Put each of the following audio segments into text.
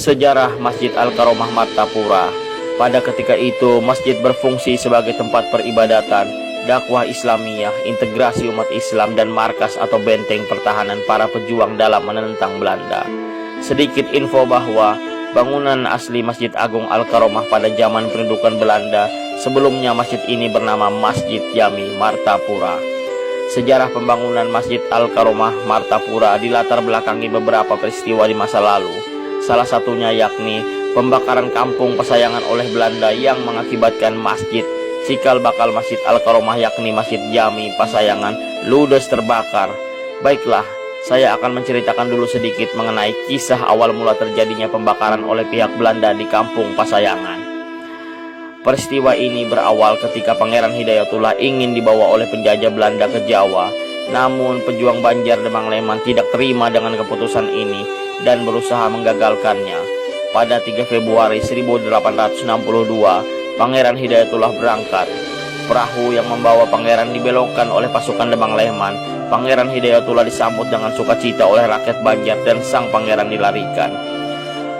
Sejarah Masjid Al-Karomah Martapura. Pada ketika itu, masjid berfungsi sebagai tempat peribadatan, dakwah Islamiyah, integrasi umat Islam, dan markas atau benteng pertahanan para pejuang dalam menentang Belanda. Sedikit info bahwa bangunan asli Masjid Agung Al-Karomah pada zaman pendudukan Belanda, sebelumnya masjid ini bernama Masjid Jami Martapura. Sejarah pembangunan Masjid Al-Karomah Martapura dilatar belakangi beberapa peristiwa di masa lalu. Salah satunya yakni pembakaran kampung Pasayangan oleh Belanda yang mengakibatkan masjid cikal bakal Masjid Al-Karomah yakni Masjid Jami Pasayangan ludes terbakar. Baiklah, saya akan menceritakan dulu sedikit mengenai kisah awal mula terjadinya pembakaran oleh pihak Belanda di kampung Pasayangan. Peristiwa ini berawal ketika Pangeran Hidayatullah ingin dibawa oleh penjajah Belanda ke Jawa. Namun pejuang Banjar Demang Leman tidak terima dengan keputusan ini dan berusaha menggagalkannya. Pada 3 Februari 1862, Pangeran Hidayatullah berangkat. Perahu yang membawa pangeran dibelokkan oleh pasukan Demang Leman. Pangeran Hidayatullah disambut dengan sukacita oleh rakyat Banjar dan sang pangeran dilarikan.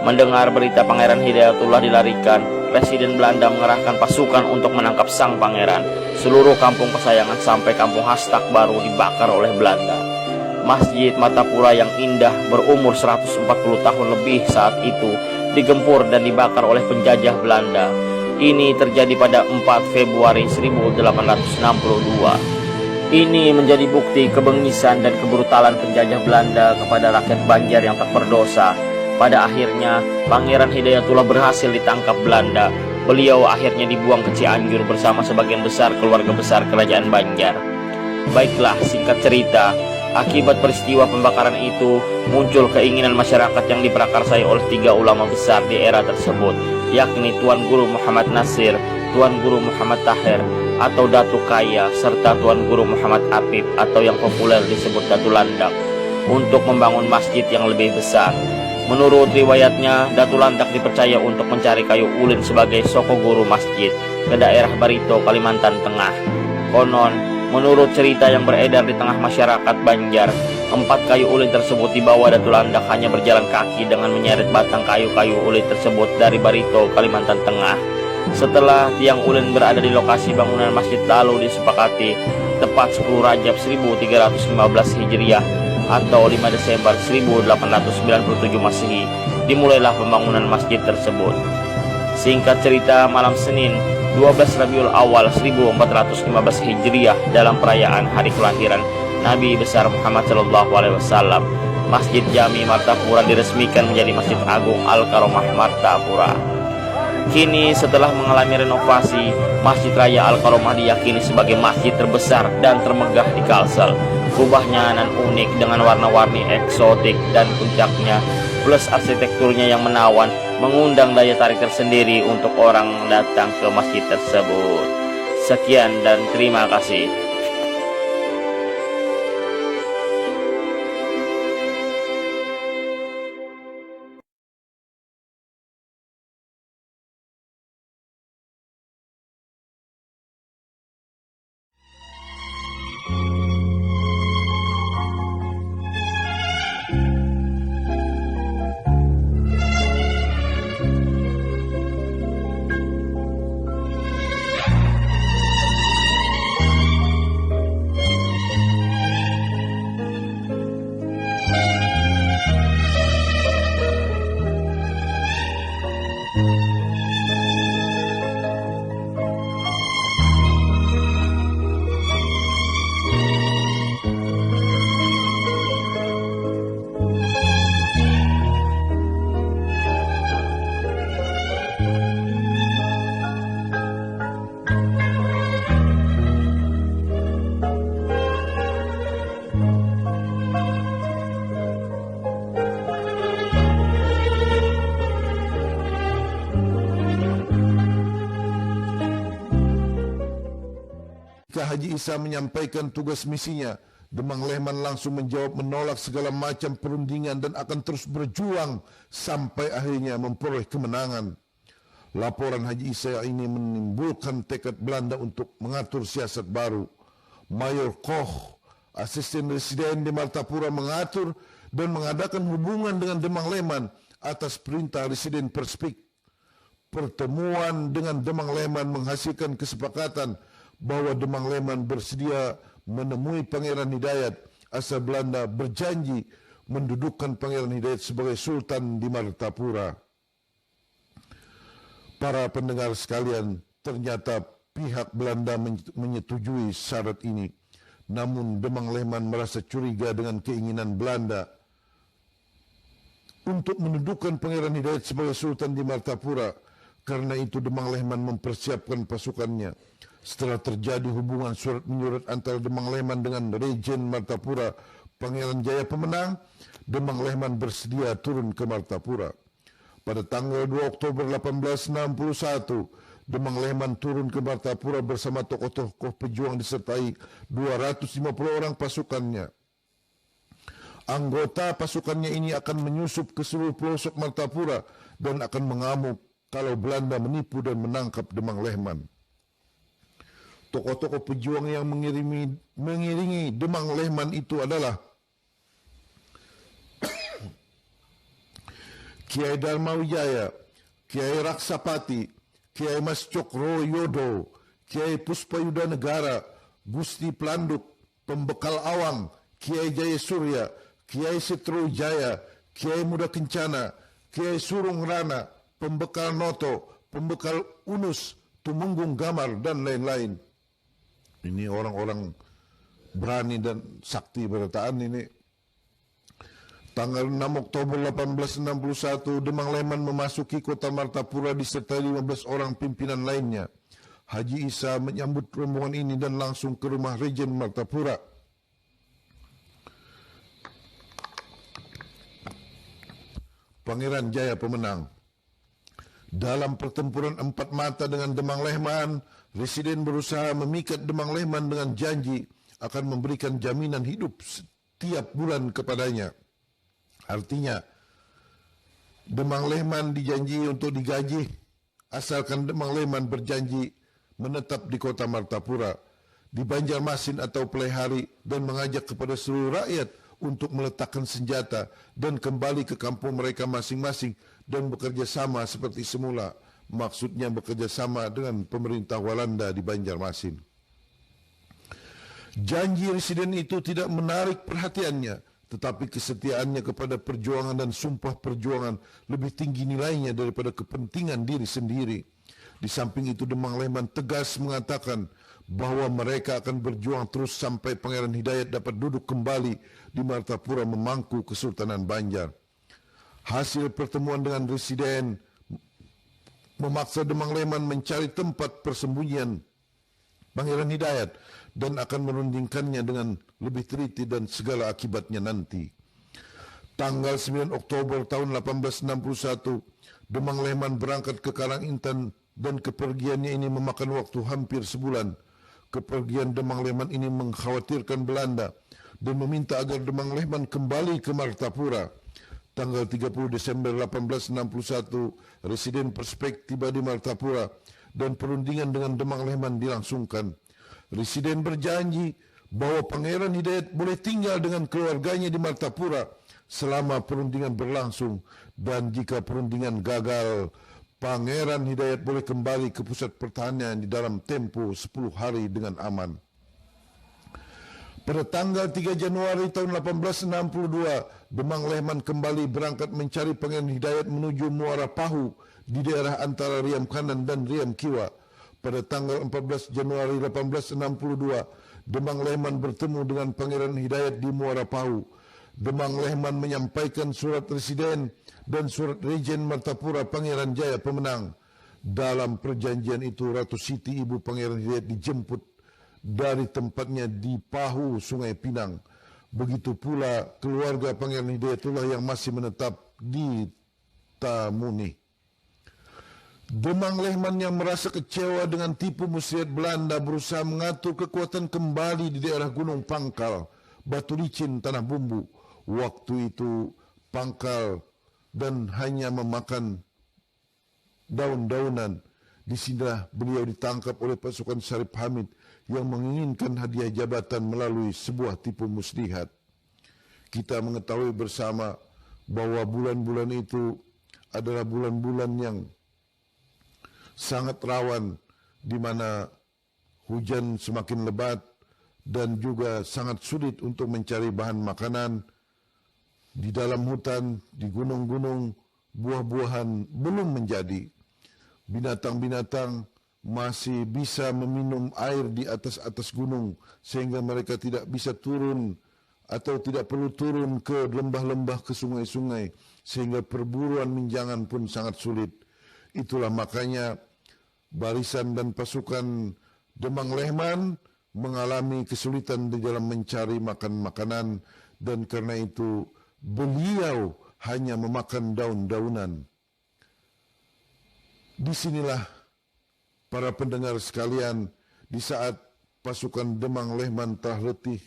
Mendengar berita Pangeran Hidayatullah dilarikan, Presiden Belanda mengerahkan pasukan untuk menangkap sang pangeran. Seluruh kampung Pasayangan sampai kampung Hastak baru dibakar oleh Belanda. Masjid Martapura yang indah berumur 140 tahun lebih saat itu digempur dan dibakar oleh penjajah Belanda. Ini terjadi pada 4 Februari 1862. Ini menjadi bukti kebengisan dan kebrutalan penjajah Belanda kepada rakyat Banjar yang tak berdosa. Pada akhirnya, Pangeran Hidayatullah berhasil ditangkap Belanda. Beliau akhirnya dibuang ke Cianjur bersama sebagian besar keluarga besar kerajaan Banjar. Baiklah, singkat cerita, akibat peristiwa pembakaran itu, muncul keinginan masyarakat yang diprakarsai oleh 3 ulama besar di era tersebut, yakni Tuan Guru Muhammad Nasir, Tuan Guru Muhammad Tahir, atau Datu Kaya, serta Tuan Guru Muhammad Apip, atau yang populer disebut Datu Landak, untuk membangun masjid yang lebih besar. Menurut riwayatnya, Datu Landak dipercaya untuk mencari kayu ulin sebagai soko guru masjid ke daerah Barito, Kalimantan Tengah. Konon, menurut cerita yang beredar di tengah masyarakat Banjar, 4 kayu ulin tersebut dibawa Datu Landak hanya berjalan kaki dengan menyeret batang kayu-kayu ulin tersebut dari Barito, Kalimantan Tengah. Setelah tiang ulin berada di lokasi bangunan masjid lalu disepakati, tepat 10 Rajab 1315 Hijriah atau 5 Desember 1897 Masehi, dimulailah pembangunan masjid tersebut. Singkat cerita, malam Senin 12 Rabiul Awal 1415 Hijriah dalam perayaan hari kelahiran Nabi besar Muhammad SAW, Masjid Jami Martapura diresmikan menjadi Masjid Agung Al-Karomah Martapura. Kini setelah mengalami renovasi, Masjid Raya Al-Karomah diyakini sebagai masjid terbesar dan termegah di Kalsel. Kubahnya nan unik dengan warna-warni eksotik dan puncaknya plus arsitekturnya yang menawan mengundang daya tarik tersendiri untuk orang datang ke masjid tersebut. Sekian dan terima kasih. Haji Isa menyampaikan tugas misinya, Demang Leman langsung menjawab menolak segala macam perundingan dan akan terus berjuang sampai akhirnya memperoleh kemenangan. Laporan Haji Isa ini menimbulkan tekad Belanda untuk mengatur siasat baru. Mayor Koch, asisten residen di Martapura, mengatur dan mengadakan hubungan dengan Demang Leman atas perintah Residen Perspik. Pertemuan dengan Demang Lehman menghasilkan kesepakatan bahwa Demang Lehman bersedia menemui Pangeran Hidayat asal Belanda, berjanji mendudukkan Pangeran Hidayat sebagai Sultan di Martapura. Para pendengar sekalian, ternyata pihak Belanda menyetujui syarat ini. Namun Demang Lehman merasa curiga dengan keinginan Belanda untuk mendudukkan Pangeran Hidayat sebagai Sultan di Martapura. Karena itu Demang Lehman mempersiapkan pasukannya. Setelah terjadi hubungan surat menyurat antara Demang Lehman dengan Rejen Martapura, Pangeran Jaya Pemenang, Demang Lehman bersedia turun ke Martapura. Pada tanggal 2 Oktober 1861, Demang Lehman turun ke Martapura bersama tokoh-tokoh pejuang disertai 250 orang pasukannya. Anggota pasukannya ini akan menyusup ke seluruh pelosok Martapura dan akan mengamuk kalau Belanda menipu dan menangkap Demang Lehman. Tokoh-tokoh pejuang yang mengiringi Demang Lehman itu adalah Kiai Darmawijaya, Kiai Raksapati, Kiai Mas Cokro Yodo, Kiai Puspayuda Negara, Gusti Planduk, Pembekal Awang, Kiai Jaya Surya, Kiai Setro Jaya, Kiai Muda Kencana, Kiai Surung Rana, Pembekal Noto, Pembekal Unus, Tumenggung Gamar, dan lain-lain. Ini orang-orang berani dan sakti bertahan ini. Tanggal 6 Oktober 1861, Demang Lehman memasuki kota Martapura disertai 15 orang pimpinan lainnya. Haji Isa menyambut rombongan ini dan langsung ke rumah Rejen Martapura. Pangeran Jaya Pemenang. Dalam pertempuran 4 mata dengan Demang Lehman, Residen berusaha memikat Demang Lehman dengan janji akan memberikan jaminan hidup setiap bulan kepadanya. Artinya, Demang Lehman dijanji untuk digaji, asalkan Demang Lehman berjanji menetap di kota Martapura, di Banjarmasin atau Pelaihari, dan mengajak kepada seluruh rakyat untuk meletakkan senjata dan kembali ke kampung mereka masing-masing dan bekerja sama seperti semula. Maksudnya bekerja sama dengan pemerintah Walanda di Banjarmasin. Janji Residen itu tidak menarik perhatiannya, tetapi kesetiaannya kepada perjuangan dan sumpah perjuangan lebih tinggi nilainya daripada kepentingan diri sendiri. Di samping itu Demang Lehman tegas mengatakan bahwa mereka akan berjuang terus sampai Pangeran Hidayat dapat duduk kembali di Martapura memangku Kesultanan Banjar. Hasil pertemuan dengan Residen memaksa Demang Lehman mencari tempat persembunyian Pangeran Hidayat dan akan merundingkannya dengan lebih teliti dan segala akibatnya nanti. Tanggal 9 Oktober tahun 1861, Demang Lehman berangkat ke Karangintan dan kepergiannya ini memakan waktu hampir sebulan. Kepergian Demang Lehman ini mengkhawatirkan Belanda dan meminta agar Demang Lehman kembali ke Martapura. Tanggal 30 Desember 1861, Residen Perspek tiba di Martapura dan perundingan dengan Demang Lehman dilangsungkan. Residen berjanji bahwa Pangeran Hidayat boleh tinggal dengan keluarganya di Martapura selama perundingan berlangsung, dan jika perundingan gagal, Pangeran Hidayat boleh kembali ke pusat pertahanan di dalam tempo 10 hari dengan aman. Pada tanggal 3 Januari tahun 1862, Demang Lehman kembali berangkat mencari Pangeran Hidayat menuju Muara Pahu di daerah antara Riam Kanan dan Riam Kiwa. Pada tanggal 14 Januari 1862, Demang Lehman bertemu dengan Pangeran Hidayat di Muara Pahu. Demang Lehman menyampaikan surat Residen dan surat Rejen Martapura Pangeran Jaya Pemenang. Dalam perjanjian itu, Ratu Siti ibu Pangeran Hidayat dijemput dari tempatnya di Pahu Sungai Pinang. Begitu pula keluarga Pangeran Hidayatullah yang masih menetap di Tamuni. Demang Lehman yang merasa kecewa dengan tipu muslihat Belanda berusaha mengatur kekuatan kembali di daerah Gunung Pangkal, Batu Licin, Tanah Bumbu. Waktu itu Pangkal dan hanya memakan daun-daunan. Disinilah beliau ditangkap oleh pasukan Syarif Hamid yang menginginkan hadiah jabatan melalui sebuah tipu muslihat. Kita mengetahui bersama bahwa bulan-bulan itu adalah bulan-bulan yang sangat rawan di mana hujan semakin lebat dan juga sangat sulit untuk mencari bahan makanan. Di dalam hutan, di gunung-gunung, buah-buahan belum menjadi. Binatang-binatang masih bisa meminum air di atas gunung sehingga mereka tidak bisa turun atau tidak perlu turun ke lembah-lembah, ke sungai-sungai, sehingga perburuan minjangan pun sangat sulit. Itulah makanya barisan dan pasukan Demang Lehman mengalami kesulitan di dalam mencari makanan, dan karena itu beliau hanya memakan daun-daunan. Disinilah para pendengar sekalian, di saat pasukan Demang Lehman telah letih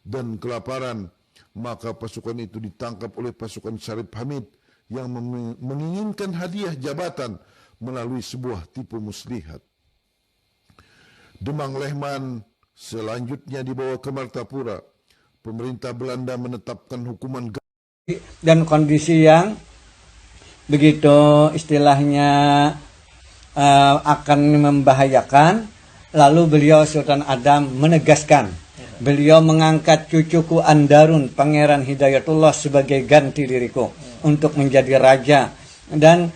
dan kelaparan, maka pasukan itu ditangkap oleh pasukan Syarif Hamid yang menginginkan hadiah jabatan melalui sebuah tipu muslihat. Demang Lehman selanjutnya dibawa ke Martapura. Pemerintah Belanda menetapkan hukuman dan kondisi yang begitu istilahnya akan membahayakan. Lalu beliau Sultan Adam menegaskan, beliau mengangkat cucuku Andarun Pangeran Hidayatullah sebagai ganti diriku untuk menjadi raja, dan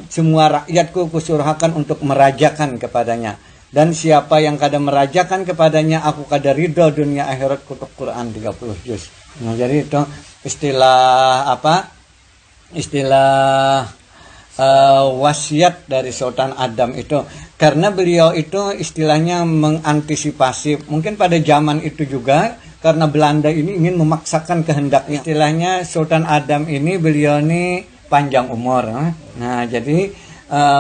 semua rakyatku kusuruhkan untuk merajakan kepadanya, dan siapa yang kada merajakan kepadanya aku kada ridho dunia akhirat kutuk Quran 30 juz. Nah, jadi itu istilah wasiat dari Sultan Adam itu, karena beliau itu istilahnya mengantisipasi mungkin pada zaman itu juga, karena Belanda ini ingin memaksakan kehendaknya. Istilahnya Sultan Adam ini, beliau ini panjang umur. Nah, jadi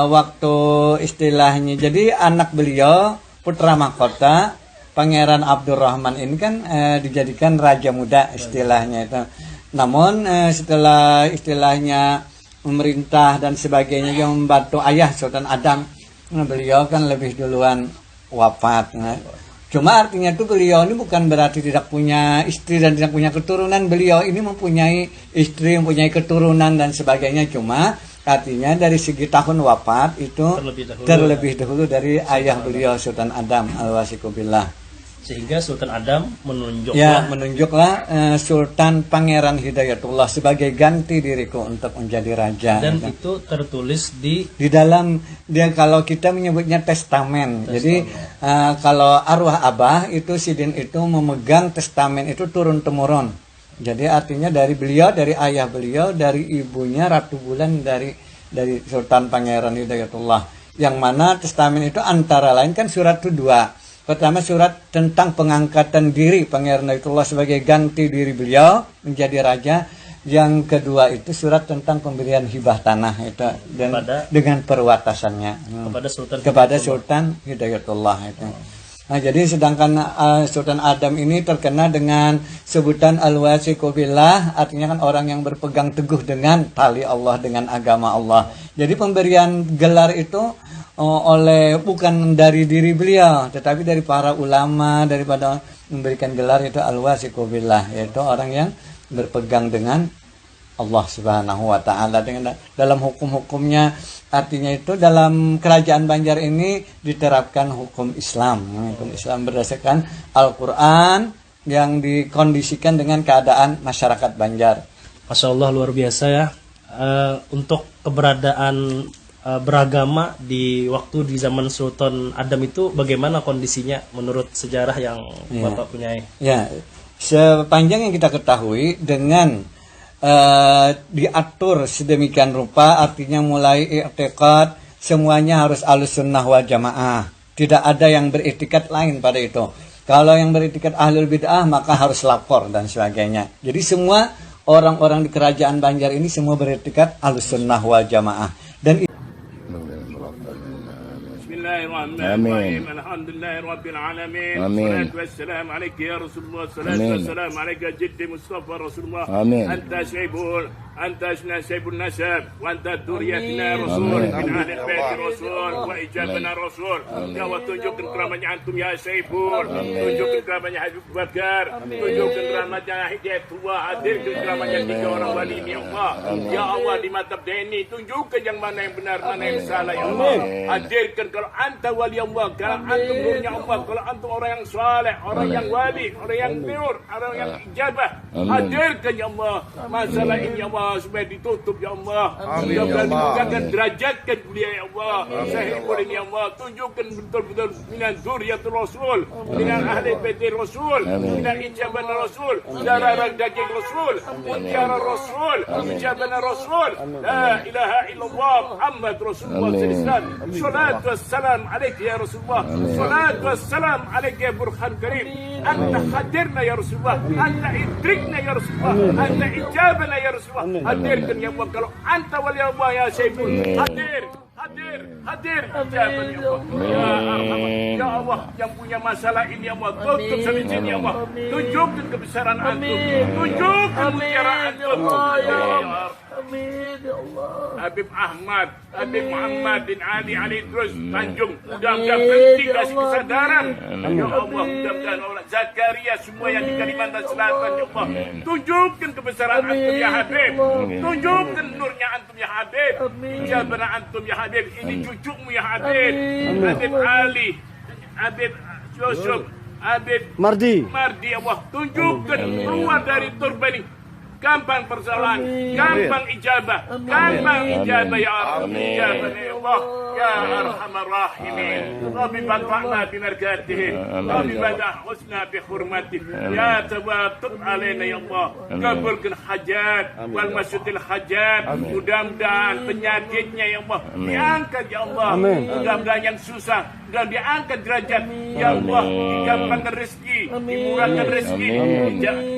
waktu istilahnya, jadi anak beliau putra mahkota Pangeran Abdurrahman ini kan dijadikan raja muda istilahnya itu. Namun setelah istilahnya memerintah dan sebagainya yang membantu ayah Sultan Adam, beliau kan lebih duluan wafat. Cuma artinya itu beliau ini bukan berarti tidak punya istri dan tidak punya keturunan. Beliau ini mempunyai istri, mempunyai keturunan dan sebagainya. Cuma artinya dari segi tahun wafat itu terlebih dahulu dari ayah beliau Sultan Adam al-Wasikubillah. Sehingga Sultan Adam menunjuklah Sultan Pangeran Hidayatullah sebagai ganti diriku untuk menjadi raja. Dan itu tertulis di dalam dia, kalau kita menyebutnya testamen. Jadi kalau arwah abah itu sidin itu memegang testamen itu turun temurun. Jadi artinya dari beliau, dari ayah beliau, dari ibunya Ratu Bulan, dari Sultan Pangeran Hidayatullah. Yang mana testamen itu antara lain kan surat itu dua. Pertama surat tentang pengangkatan diri Pangeran Hidayatullah sebagai ganti diri beliau menjadi raja. Yang kedua itu surat tentang pemberian hibah tanah itu, dan dengan perwatasannya kepada Sultan Hidayatullah itu. Nah, jadi sedangkan Sultan Adam ini terkenal dengan sebutan al-wasiqu billah, artinya kan orang yang berpegang teguh dengan tali Allah, dengan agama Allah. Jadi pemberian gelar itu bukan dari diri beliau, tetapi dari para ulama, daripada memberikan gelar itu al-wasiqu billah, yaitu orang yang berpegang dengan Allah Subhanahu wa taala. Dengan dalam hukum-hukumnya, artinya itu dalam kerajaan Banjar ini diterapkan hukum Islam. Hukum Islam berdasarkan Al-Qur'an yang dikondisikan dengan keadaan masyarakat Banjar. Masya Allah, luar biasa ya. Untuk keberadaan beragama di zaman Sultan Adam itu bagaimana kondisinya menurut sejarah yang Bapak punyai? Ya, sepanjang yang kita ketahui dengan diatur sedemikian rupa, artinya mulai i'tiqad semuanya harus Ahlussunnah wal Jamaah. Tidak ada yang beriktikad lain pada itu. Kalau yang beriktikad Ahlul Bid'ah maka harus lapor dan sebagainya. Jadi semua orang-orang di kerajaan Banjar ini semua beriktikad Ahlussunnah wal Jamaah. Dan Bismillahirrahmanirrahim. Alhamdulillahirabbil alamin. Wassalatu wassalamu alayka ya Rasulullah. Wassalatu wassalamu alayka jaddi Mustafa Rasulullah. Anta syaibul أنت نسيب النسب وأنت ذريتنا رسول من أهل البيت الرسول وإجابنا رسول يا وتنجوكن كرامanya antum ya Saiful tunjukkan keramanya Habib Bakar tunjukkan keramanya Hidayatullah hadirkan keramanya 3 orang wali ini ya Allah ya Allah di mata ini tunjukkan yang mana yang benar mana yang salah ya Allah hadirkan kalau anta wali Allah kalau antum nurnya Allah kalau antum orang yang saleh orang yang wali orang yang nur orang yang ijabah hadirkan ya Allah masalah ini ya Allah supaya ditutup ya Allah ya Allah dibukakan derajatkan beliau ya Allah Saiful ini ya Allah tunjukkan betul-betul minan dzurriyyatul rasul minan ahli bait rasul minan ijaban rasul darah daging rasul mutiara rasul ijaban rasul la ilaha illallah Muhammad Rasulullah sallallahu alaihi wasallam salatu wassalam alayka ya Rasulullah salatu wassalam alayka ya Burhan Karim anta hadirna ya Rasulullah anta idrikna ya Rasulullah anta ijabana ya Rasulullah hadirkan ya Allah kalau anta wali Allah ya Saiful hadir ijabah ya Allah ya Arhamar ya Allah yang punya masalah ini ya Allah tutup sampai sini ya Allah tunjukkan kebesaran antum tunjukkan mutiara antum ya Allah amin ya Allah Habib Ahmad Habib Muhammad bin Ali Idrus Tanjung mudah-mudahan berhenti kasih kesadaran ya Allah mudah-mudahan orang Zakaria semua yang di Kalimantan Selatan ya Allah tunjukkan kebesaran antum ya Habib tunjukkan nurnya antum ya Habib ijabah antum ya Habib ini cucumu ya Habib Habib Ali Habib Yusuf Habib Mardi ya Allah tunjukkan keluar dari turba ini gampang persoalan, gampang ijabah ya Allah, ijabah ya Allah, ya Arhamar Rahimin. Rabbi banfa'na bi barakatih, Rabbi badah husna bi hurmatih. Ya Tawwab tub alaina ya Allah, kabulkan hajat wal masyudil hajat. Mudah-mudahan penyakitnya ya Allah diangkat ya Allah. Mudah-mudahan yang susah dan diangkat derajat ya Allah, digampangkan rezeki, dimurahkan rezeki,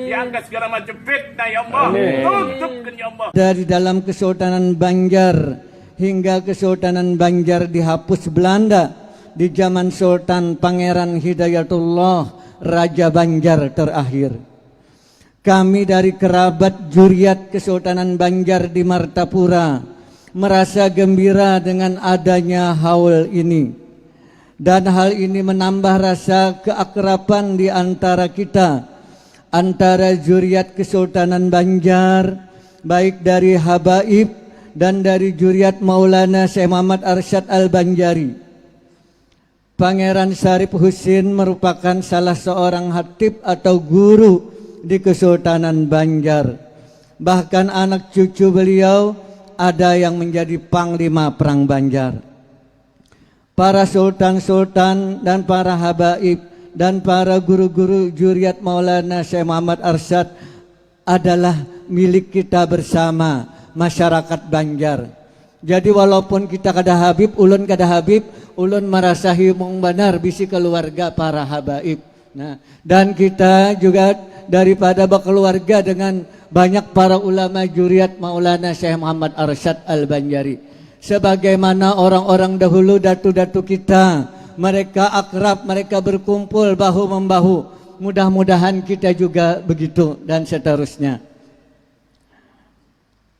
diangkat segala macam fitnah ya Allah. Tutupkan ya Allah. Dari dalam Kesultanan Banjar hingga Kesultanan Banjar dihapus Belanda di zaman Sultan Pangeran Hidayatullah Raja Banjar terakhir. Kami dari kerabat juriat Kesultanan Banjar di Martapura merasa gembira dengan adanya haul ini. Dan hal ini menambah rasa keakraban di antara kita, antara juriat Kesultanan Banjar, baik dari habaib dan dari juriat Maulana Syekh Muhammad Arsyad Al-Banjari. Pangeran Syarif Husin merupakan salah seorang hatib atau guru di Kesultanan Banjar. Bahkan anak cucu beliau ada yang menjadi panglima perang Banjar. Para sultan-sultan dan para habaib dan para guru-guru juriat Maulana Syekh Muhammad Arsyad adalah milik kita bersama masyarakat Banjar. Jadi walaupun kita kada Habib, ulun merasa himung benar bisi keluarga para habaib. Nah, dan kita juga daripada berkeluarga dengan banyak para ulama juriat Maulana Syekh Muhammad Arsyad Al-Banjari. Sebagaimana orang-orang dahulu, datu-datu kita, mereka akrab, mereka berkumpul bahu-membahu. Mudah-mudahan kita juga begitu dan seterusnya.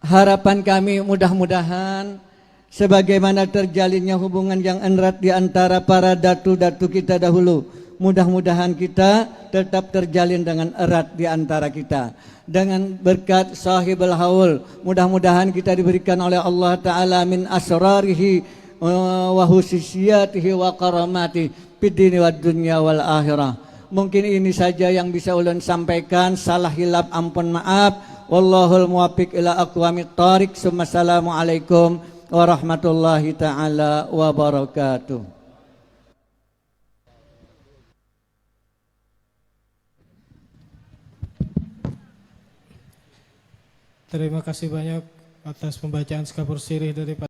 Harapan kami mudah-mudahan sebagaimana terjalinnya hubungan yang erat di antara para datu-datu kita dahulu, mudah-mudahan kita tetap terjalin dengan erat di antara kita. Dengan berkat sahibul haul, mudah-mudahan kita diberikan oleh Allah Ta'ala min asrarihi wa husisiyatihi wa karamati fid dini wad dunya wal akhirah. Mungkin ini saja yang bisa ulun sampaikan. Salah hilap ampun maaf. Wallahul muwaffiq ila aqwamit thariq. Assalamualaikum warahmatullahi taala wabarakatuh. Terima kasih banyak atas pembacaan skapur sirih dari Pak